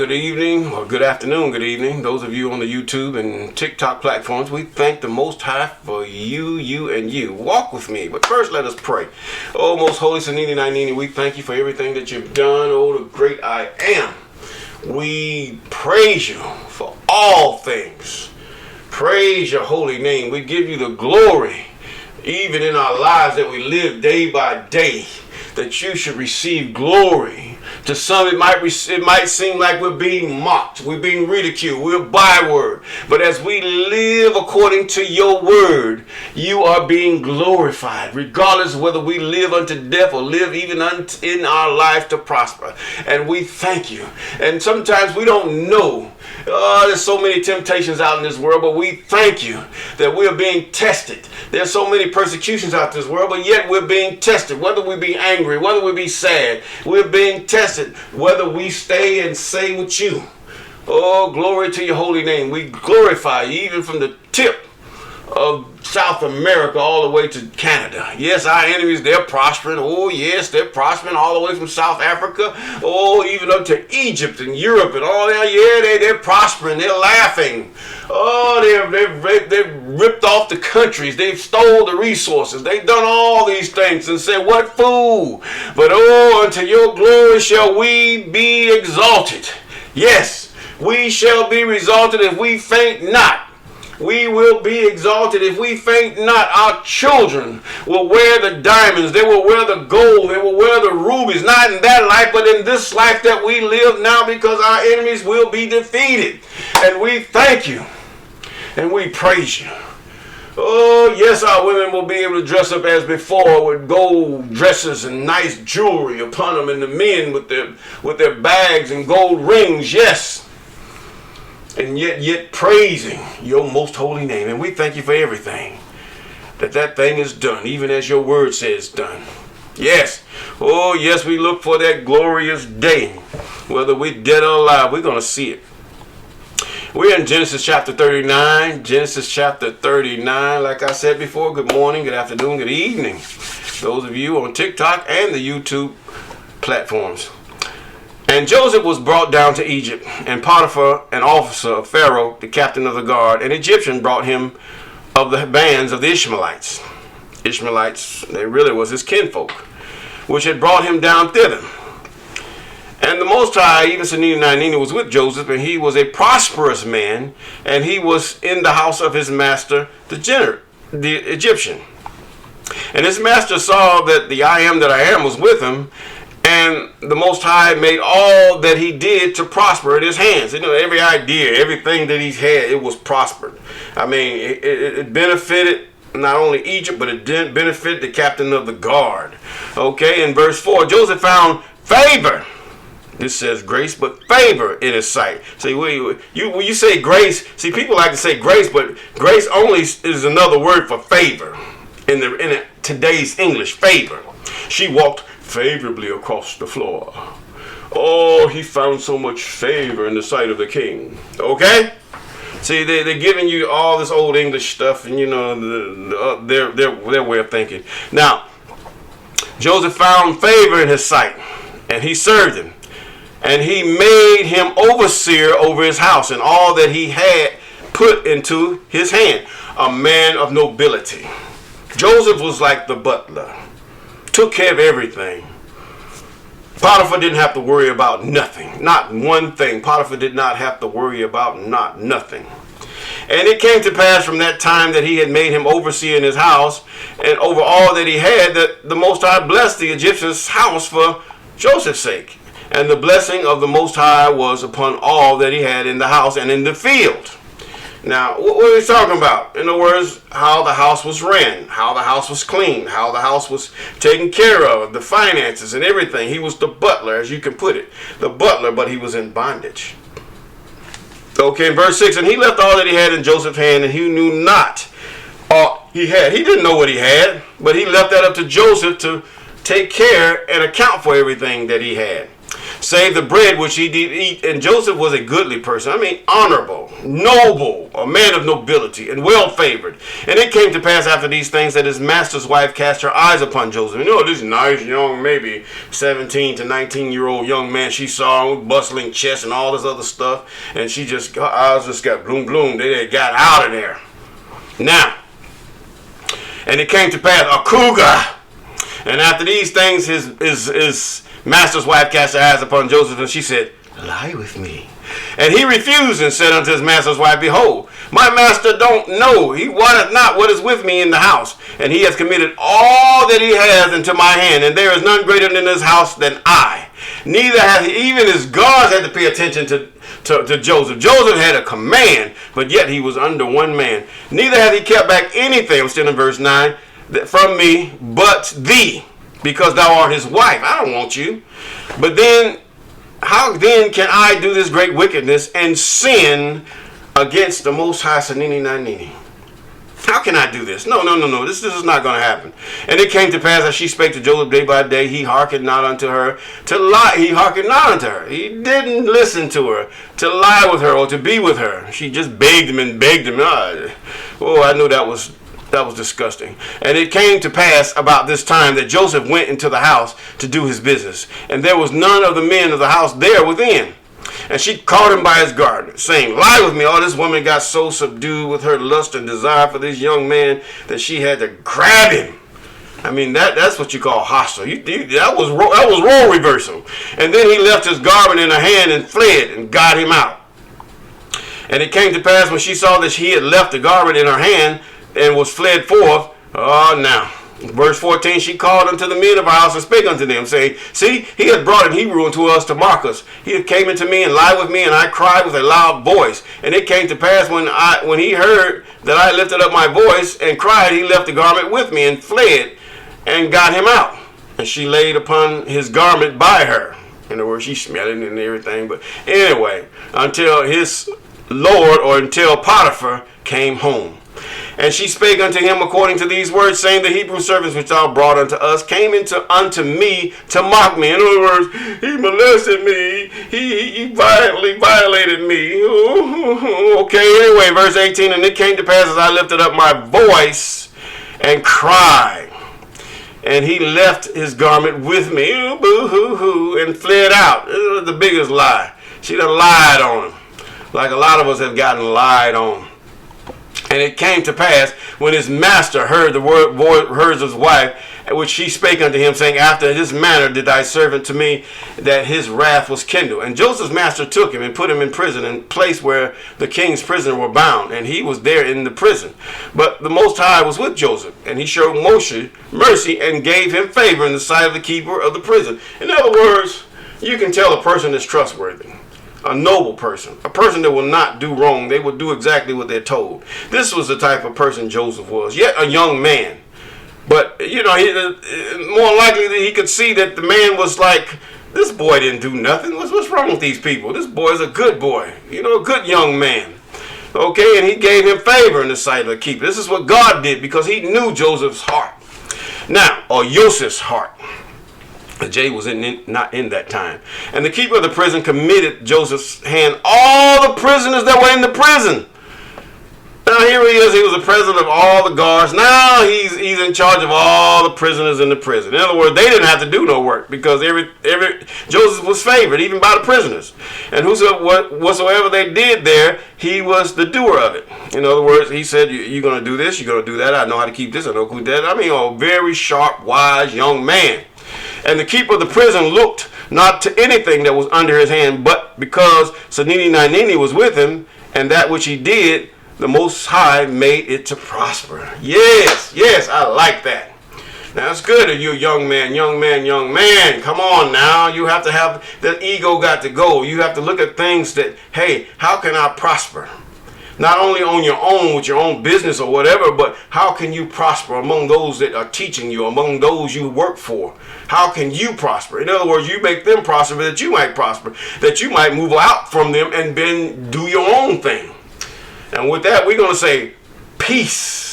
good evening, or good afternoon, good evening. Those of you on the YouTube and TikTok platforms, we thank the Most High for you, and you. Walk with me, but first let us pray. Oh, most holy Sanini Nainini, we thank you for everything that you've done. Oh, the great I am. We praise you for all things. Praise your holy name. We give you the glory, even in our lives that we live day by day, that you should receive glory. To some, it might seem like we're being mocked, we're being ridiculed, we're a byword. But as we live according to your word, you are being glorified, regardless of whether we live unto death or live even in our life to prosper. And we thank you. And sometimes we don't know. There's so many temptations out in this world, but we thank you that we're being tested. There's so many persecutions out in this world, but yet we're being tested. Whether we be angry, whether we be sad, we're being tested. Whether we stay and say with you. Oh, glory to your holy name. We glorify you even from the tip of South America all the way to Canada. Yes, our enemies, they're prospering. Oh, yes, they're prospering all the way from South Africa. Oh, even up to Egypt and Europe and all that. Yeah, they're prospering. They're laughing. Oh, they've ripped off the countries. They've stole the resources. They've done all these things and said, what fool? But oh, unto your glory shall we be exalted. Yes, we shall be exalted if we faint not. We will be exalted if we faint not. Our children will wear the diamonds. They will wear the gold. They will wear the rubies. Not in that life, but in this life that we live now, because our enemies will be defeated. And we thank you. And we praise you. Oh, yes, our women will be able to dress up as before with gold dresses and nice jewelry upon them. And the men with their bags and gold rings. Yes. And yet praising your most holy name. And we thank you for everything. That thing is done, even as your word says done. Yes. Oh, yes, we look for that glorious day. Whether we're dead or alive, we're going to see it. We're in Genesis chapter 39. Genesis chapter 39. Like I said before, good morning, good afternoon, good evening. Those of you on TikTok and the YouTube platforms. And Joseph was brought down to Egypt, and Potiphar, an officer of Pharaoh, the captain of the guard, an Egyptian, brought him of the bands of the Ishmaelites. Ishmaelites, they really was his kinfolk, which had brought him down thither. And the Most High, even Sanini was with Joseph, and he was a prosperous man, and he was in the house of his master, the Egyptian. And his master saw that the I am that I am was with him, and the Most High made all that he did to prosper in his hands. You know, every idea, everything that he had, it was prospered. I mean, it benefited not only Egypt, but it did benefit the captain of the guard. Okay, in verse 4, Joseph found favor. This says grace, but favor in his sight. See, when you say grace, see, people like to say grace, but grace only is another word for favor in today's English. Favor. She walked favorably across the floor. Oh, he found so much favor in the sight of the king. Okay? See, they're giving you all this old English stuff, and you know their way of thinking. Now, Joseph found favor in his sight, and he served him, and he made him overseer over his house and all that he had put into his hand. A man of nobility. Joseph was like the butler. Took care of everything. Potiphar didn't have to worry about nothing. Not one thing. Potiphar did not have to worry about nothing. And it came to pass from that time that he had made him overseer in his house and over all that he had, that the Most High blessed the Egyptian's house for Joseph's sake. And the blessing of the Most High was upon all that he had in the house and in the field. Now, what are we talking about? In other words, how the house was ran, how the house was clean, how the house was taken care of, the finances and everything. He was the butler, as you can put it. The butler, but he was in bondage. Okay, verse 6, and he left all that he had in Joseph's hand, and he knew not all he had. He didn't know what he had, but he left that up to Joseph to take care and account for everything that he had. save the bread which he did eat. And Joseph was a goodly person. I mean, honorable, noble, a man of nobility, and well favored. And it came to pass after these things that his master's wife cast her eyes upon Joseph. You know, this nice young, maybe 17 to 19-year-old young man she saw with bustling chest and all this other stuff. And her eyes just got bloom. They got out of there. Now, and it came to pass, a cougar. And after these things, his master's wife cast her eyes upon Joseph, and she said, lie with me. And he refused and said unto his master's wife, behold, my master don't know. He wotteth not what is with me in the house. And he has committed all that he has into my hand. And there is none greater in his house than I. Neither hath he, even his guards had to pay attention to Joseph. Joseph had a command, but yet he was under one man. Neither hath he kept back anything, I'm still in verse 9, from me, but thee, because thou art his wife. I don't want you. But then, how then can I do this great wickedness and sin against the Most High? Sanini Nanini. How can I do this? No. This is not going to happen. And it came to pass as she spake to Joseph day by day, he hearkened not unto her to lie. He hearkened not unto her. He didn't listen to her to lie with her or to be with her. She just begged him. Oh, I knew that was disgusting. And it came to pass about this time that Joseph went into the house to do his business. And there was none of the men of the house there within. And she caught him by his garment, saying, lie with me. Oh, this woman got so subdued with her lust and desire for this young man that she had to grab him. I mean, that's what you call hostile. That was role reversal. And then he left his garment in her hand and fled and got him out. And it came to pass when she saw that he had left the garment in her hand and was fled forth. Now, verse 14, she called unto the men of her house and spake unto them, saying, see, he hath brought an Hebrew unto us to mock us. He had came into me and lied with me, and I cried with a loud voice. And it came to pass when he heard that I lifted up my voice and cried, he left the garment with me and fled and got him out. And she laid upon his garment by her. In other words, she smelled it and everything. But anyway, until his Lord, or until Potiphar came home. And she spake unto him according to these words, saying, the Hebrew servants which thou brought unto us came unto me to mock me. In other words, he molested me. He violently violated me. Okay, anyway, verse 18, and it came to pass as I lifted up my voice and cried, and he left his garment with me, boo-hoo-hoo, and fled out. It was the biggest lie. She done lied on him, like a lot of us have gotten lied on. And it came to pass when his master heard the words of his wife, which she spake unto him, saying, after this manner did thy servant to me, that his wrath was kindled. And Joseph's master took him and put him in prison, in place where the king's prisoners were bound, and he was there in the prison. But the Most High was with Joseph, and he showed mercy and gave him favor in the sight of the keeper of the prison. In other words, you can tell a person is trustworthy. A noble person, a person that will not do wrong. They will do exactly what they're told. This was the type of person Joseph was, yet a young man. But, you know, more likely that he could see that the man was like, this boy didn't do nothing. What's wrong with these people? This boy is a good boy, you know, a good young man. Okay, and he gave him favor in the sight of the keeper. This is what God did because he knew Joseph's heart. Now, or Joseph's heart. The J was not in that time. And the keeper of the prison committed Joseph's hand all the prisoners that were in the prison. Now here he is. He was the president of all the guards. Now he's in charge of all the prisoners in the prison. In other words, they didn't have to do no work because Joseph was favored even by the prisoners. And whatsoever they did there, he was the doer of it. In other words, he said, you're going to do this, you're going to do that. I know how to keep this, I know how to keep that. I mean, a very sharp, wise young man. And the keeper of the prison looked not to anything that was under his hand, but because Sanini Nanini was with him, and that which he did, the Most High made it to prosper. Yes, I like that. Now, it's good that you're a young man. Come on now. You have to have, that ego got to go. You have to look at things that, hey, how can I prosper? Not only on your own, with your own business or whatever, but how can you prosper among those that are teaching you, among those you work for? How can you prosper? In other words, you make them prosper that you might prosper, that you might move out from them and then do your own thing. And with that, we're going to say peace.